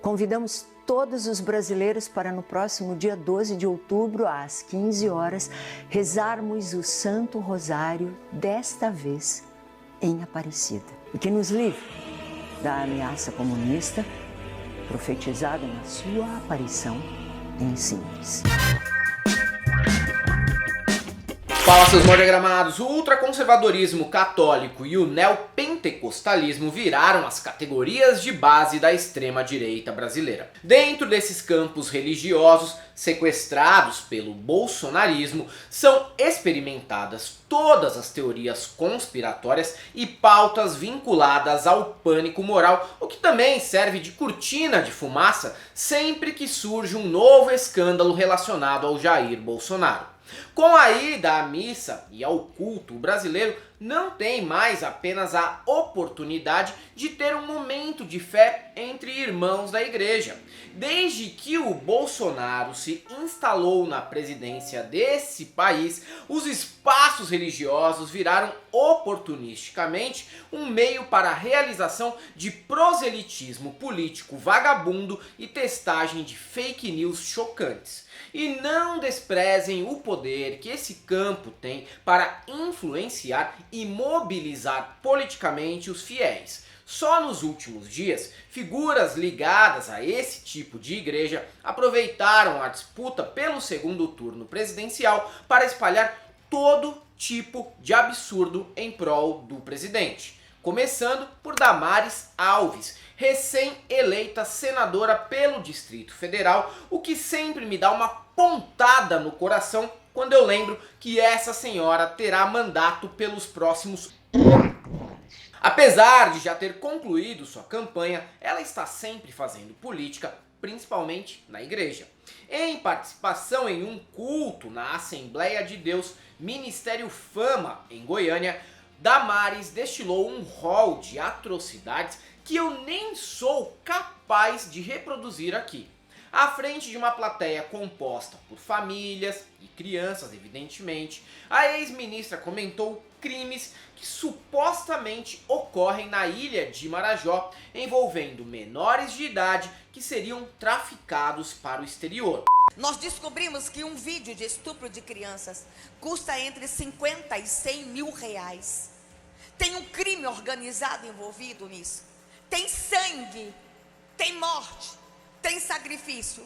Convidamos todos os brasileiros para no próximo dia 12 de outubro, às 15 horas, rezarmos o Santo Rosário, desta vez em Aparecida. E que nos livre da ameaça comunista, profetizada na sua aparição em Simples. Fala, seus mordiagramados! O ultraconservadorismo católico e o neopentecostalismo viraram as categorias de base da extrema-direita brasileira. Dentro desses campos religiosos, sequestrados pelo bolsonarismo, são experimentadas todas as teorias conspiratórias e pautas vinculadas ao pânico moral, o que também serve de cortina de fumaça sempre que surge um novo escândalo relacionado ao Jair Bolsonaro. Com a ida à missa e ao culto, o brasileiro não tem mais apenas a oportunidade de ter um momento de fé entre irmãos da igreja. Desde que o Bolsonaro se instalou na presidência desse país, os espaços religiosos viraram oportunisticamente um meio para a realização de proselitismo político vagabundo e testagem de fake news chocantes. E não desprezem o poder que esse campo tem para influenciar e mobilizar politicamente os fiéis. Só nos últimos dias, figuras ligadas a esse tipo de igreja aproveitaram a disputa pelo segundo turno presidencial para espalhar todo tipo de absurdo em prol do presidente. Começando por Damares Alves, recém-eleita senadora pelo Distrito Federal, o que sempre me dá uma pontada no coração quando eu lembro que essa senhora terá mandato pelos próximos anos. Apesar de já ter concluído sua campanha, ela está sempre fazendo política, principalmente na igreja. Em participação em um culto na Assembleia de Deus, Ministério Fama, em Goiânia, Damares destilou um rol de atrocidades que eu nem sou capaz de reproduzir aqui. À frente de uma plateia composta por famílias e crianças, evidentemente, a ex-ministra comentou crimes que supostamente ocorrem na ilha de Marajó, envolvendo menores de idade que seriam traficados para o exterior. Nós descobrimos que um vídeo de estupro de crianças custa entre 50 e 100 mil reais. Tem um crime organizado envolvido nisso. Tem sangue, tem morte, tem sacrifício.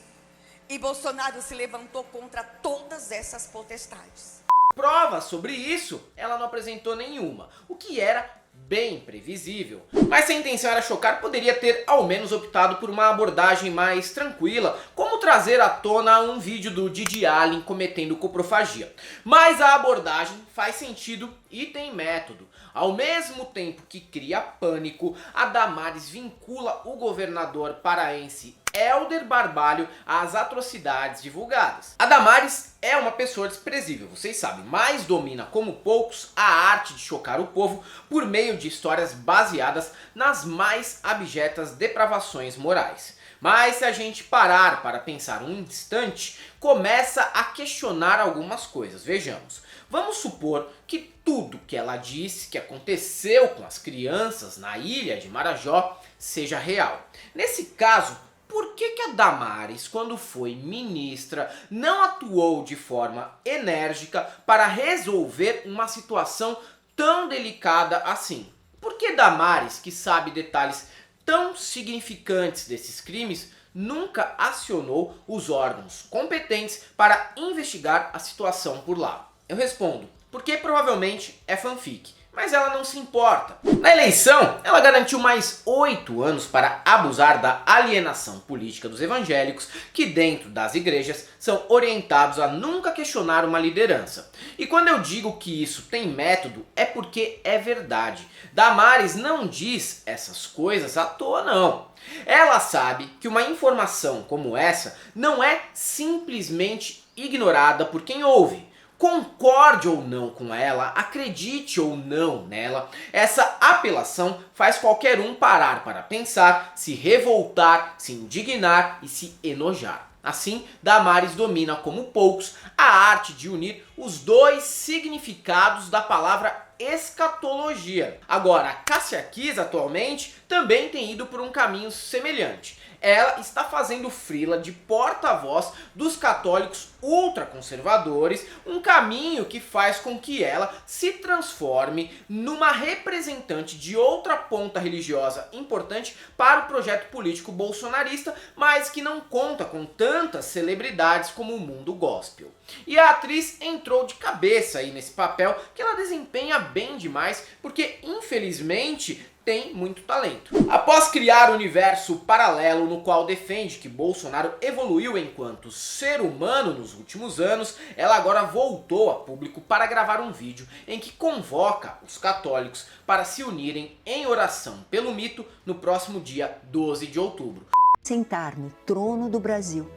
E Bolsonaro se levantou contra todas essas potestades. Prova sobre isso, ela não apresentou nenhuma, o que era bem previsível. Mas se a intenção era chocar, poderia ter ao menos optado por uma abordagem mais tranquila, como trazer à tona um vídeo do Didi Allen cometendo coprofagia. Mas a abordagem faz sentido e tem método. Ao mesmo tempo que cria pânico, a Damares vincula o governador paraense Helder Barbalho às atrocidades divulgadas. A Damares é uma pessoa desprezível, vocês sabem, mas domina como poucos a arte de chocar o povo por meio de histórias baseadas nas mais abjetas depravações morais. Mas se a gente parar para pensar um instante, começa a questionar algumas coisas. Vejamos. Vamos supor que tudo que ela disse que aconteceu com as crianças na ilha de Marajó seja real. Nesse caso, por que a Damares, quando foi ministra, não atuou de forma enérgica para resolver uma situação tão delicada assim? Por que Damares, que sabe detalhes tão significantes desses crimes, nunca acionou os órgãos competentes para investigar a situação por lá? Eu respondo, porque provavelmente é fanfic, mas ela não se importa. Na eleição, ela garantiu mais 8 anos para abusar da alienação política dos evangélicos, que dentro das igrejas são orientados a nunca questionar uma liderança. E quando eu digo que isso tem método, é porque é verdade. Damares não diz essas coisas à toa, não. Ela sabe que uma informação como essa não é simplesmente ignorada por quem ouve. Concorde ou não com ela, acredite ou não nela, essa apelação faz qualquer um parar para pensar, se revoltar, se indignar e se enojar. Assim, Damares domina como poucos a arte de unir os dois significados da palavra escatologia. Agora, a Cássia Kiss atualmente também tem ido por um caminho semelhante. ela está fazendo frila de porta-voz dos católicos ultraconservadores, um caminho que faz com que ela se transforme numa representante de outra ponta religiosa importante para o projeto político bolsonarista, mas que não conta com tantas celebridades como o mundo gospel. E a atriz entrou de cabeça aí nesse papel, que ela desempenha bem demais, porque infelizmente tem muito talento. Após criar um universo paralelo no qual defende que Bolsonaro evoluiu enquanto ser humano nos últimos anos, ela agora voltou a público para gravar um vídeo em que convoca os católicos para se unirem em oração pelo mito no próximo dia 12 de outubro. Sentar no trono do Brasil,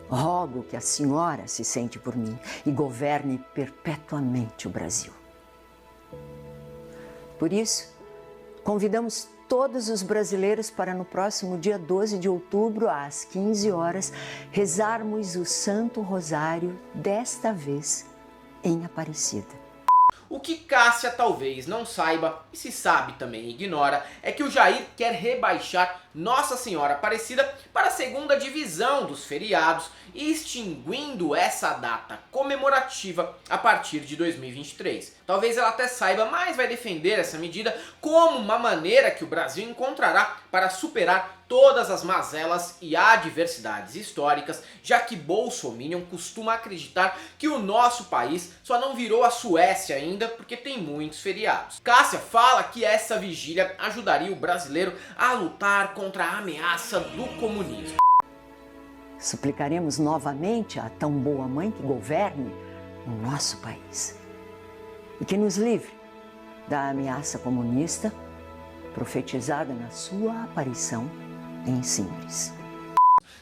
rogo que a senhora se sente por mim e governe perpetuamente o Brasil. Por isso, convidamos todos os brasileiros para no próximo dia 12 de outubro, às 15 horas, rezarmos o Santo Rosário, desta vez em Aparecida. O que Cássia talvez não saiba, e se sabe também ignora, é que o Jair quer rebaixar Nossa Senhora Aparecida para a segunda divisão dos feriados, extinguindo essa data comemorativa a partir de 2023. Talvez ela até saiba, mas vai defender essa medida como uma maneira que o Brasil encontrará para superar todas as mazelas e adversidades históricas, já que Bolsominion costuma acreditar que o nosso país só não virou a Suécia ainda porque tem muitos feriados. Cássia fala que essa vigília ajudaria o brasileiro a lutar contra a ameaça do comunismo. Suplicaremos novamente a tão boa mãe que governe o nosso país e que nos livre da ameaça comunista profetizada na sua aparição em Simples.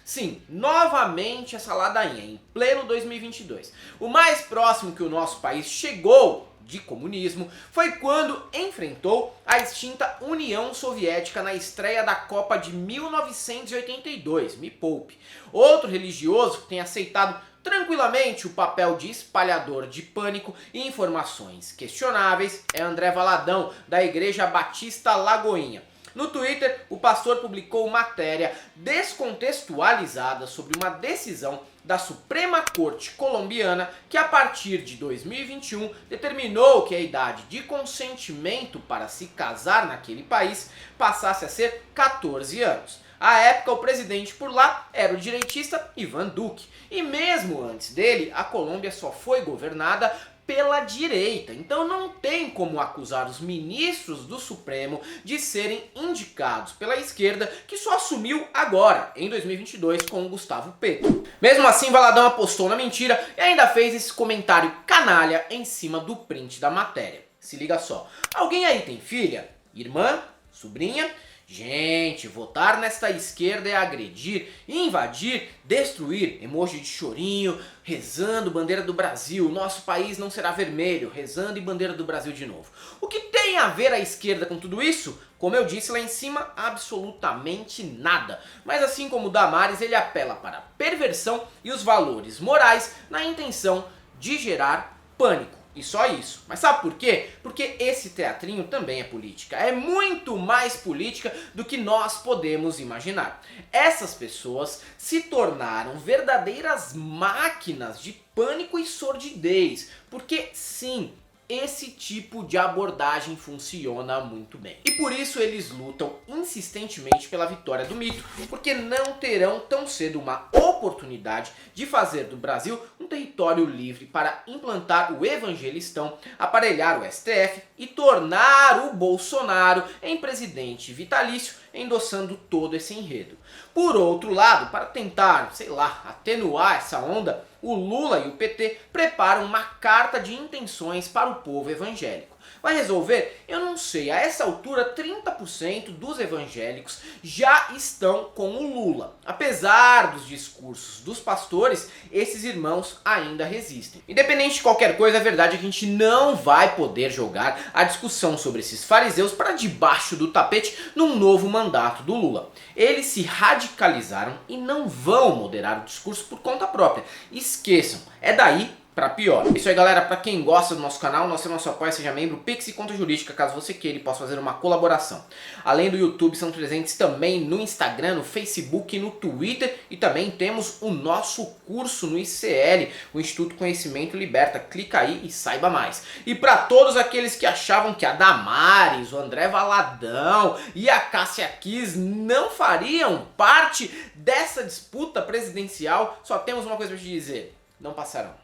Sim, novamente essa ladainha em pleno 2022. O mais próximo que o nosso país chegou de comunismo foi quando enfrentou a extinta União Soviética na estreia da Copa de 1982, me poupe. Outro religioso que tem aceitado tranquilamente o papel de espalhador de pânico e informações questionáveis é André Valadão, da Igreja Batista Lagoinha. No Twitter, o pastor publicou matéria descontextualizada sobre uma decisão da Suprema Corte colombiana que a partir de 2021 determinou que a idade de consentimento para se casar naquele país passasse a ser 14 anos. À época, o presidente por lá era o direitista Iván Duque, e mesmo antes dele, a Colômbia só foi governada pela direita, então não tem como acusar os ministros do Supremo de serem indicados pela esquerda, que só assumiu agora, em 2022, com o Gustavo Petro. Mesmo assim, Valadão apostou na mentira e ainda fez esse comentário canalha em cima do print da matéria. Se liga só, alguém aí tem filha? Irmã? Sobrinha? Gente, votar nesta esquerda é agredir, invadir, destruir, emoji de chorinho, rezando bandeira do Brasil, nosso país não será vermelho, rezando e bandeira do Brasil de novo. O que tem a ver a esquerda com tudo isso? Como eu disse lá em cima, absolutamente nada. Mas assim como Damares, ele apela para a perversão e os valores morais na intenção de gerar pânico. E só isso. Mas sabe por quê? Porque esse teatrinho também é política. É muito mais política do que nós podemos imaginar. Essas pessoas se tornaram verdadeiras máquinas de pânico e sordidez. Porque sim, esse tipo de abordagem funciona muito bem. E por isso eles lutam insistentemente pela vitória do mito, porque não terão tão cedo uma oportunidade de fazer do Brasil um território livre para implantar o evangelistão, aparelhar o STF e tornar o Bolsonaro em presidente vitalício, endossando todo esse enredo. Por outro lado, para tentar, sei lá, atenuar essa onda, o Lula e o PT preparam uma carta de intenções para o povo evangélico. Vai resolver? Eu não sei. A essa altura, 30% dos evangélicos já estão com o Lula. Apesar dos discursos dos pastores, esses irmãos ainda resistem. Independente de qualquer coisa, a verdade é que a gente não vai poder jogar a discussão sobre esses fariseus para debaixo do tapete num novo mandato do Lula. Eles se radicalizaram e não vão moderar o discurso por conta própria. Esqueçam, é daí pra pior. Isso aí, galera. Pra quem gosta do nosso canal, nós temos nosso apoio, seja membro, Pix e conta jurídica, caso você queira e possa fazer uma colaboração. Além do YouTube, são presentes também no Instagram, no Facebook e no Twitter. E também temos o nosso curso no ICL, o Instituto Conhecimento Liberta. Clica aí e saiba mais. E pra todos aqueles que achavam que a Damares, o André Valadão e a Cássia Kiss não fariam parte dessa disputa presidencial, só temos uma coisa pra te dizer: não passarão.